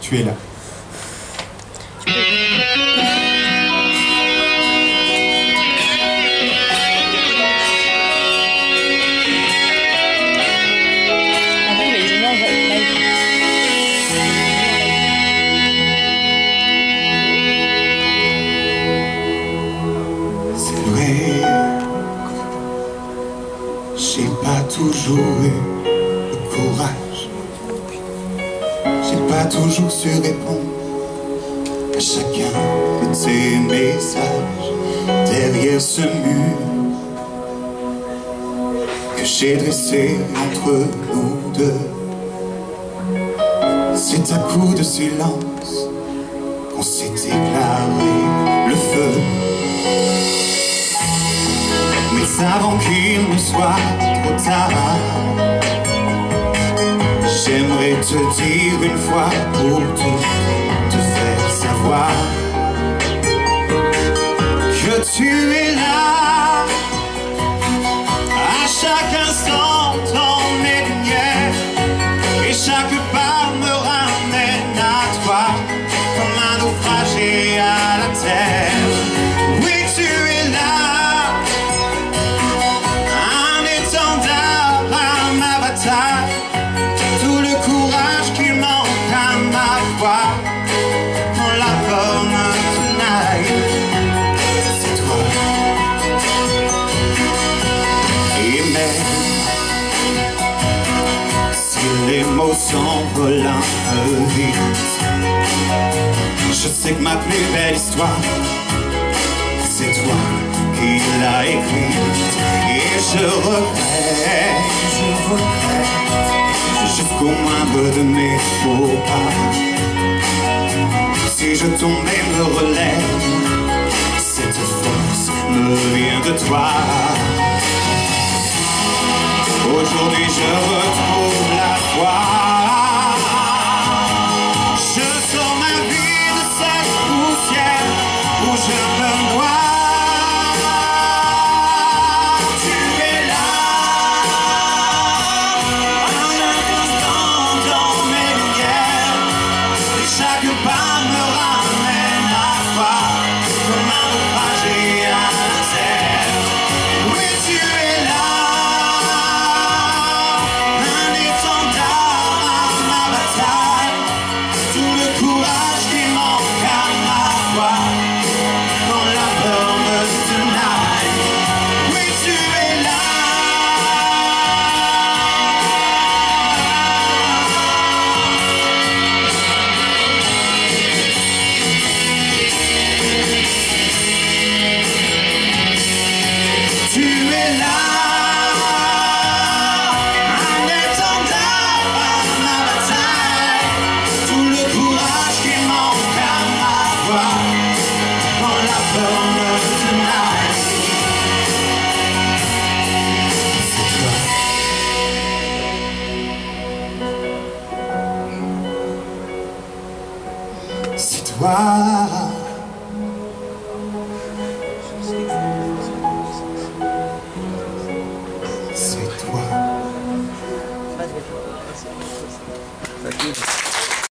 Tu es là. C'est vrai, j'ai pas toujours eu le courage. J'ai pas toujours su répondre à chacun de tes messages. Derrière ce mur que j'ai dressé entre nous deux, c'est à coup de silence qu'on s'est déclaré le feu. Mais avant qu'il ne soit trop tard, j'aimerais te dire une fois pour toutes, te faire savoir que tu es là à chaque instant dans mes lumières, et chaque pas me ramène à toi comme un naufragé à la terre. Oui, tu es là, un étendard à ma bataille, tout le courage qui manque à ma voix quand la forme tonight. C'est toi. Et même si les mots s'envolent un peu vite, je sais que ma plus belle histoire, c'est toi qui l'as écrite. Et je regrette jusqu'au moindre de mes faux pas. Si je tombe et me relève, cette force me vient de toi. Aujourd'hui je retrouve la foi. Je sors ma vie de cette poussière où je me noie. Chaque pas me ramène à toi comme un naufragé à la terre. Oui, tu es là, un étendard à ma bataille, tout le courage qui manque à ma voix quand la peur me tenaille. Oui, tu es là. Tu es là, un étendard à ma bataille, tout le courage qui manque à ma voix quand la peur me tenaille. C'est toi. C'est toi.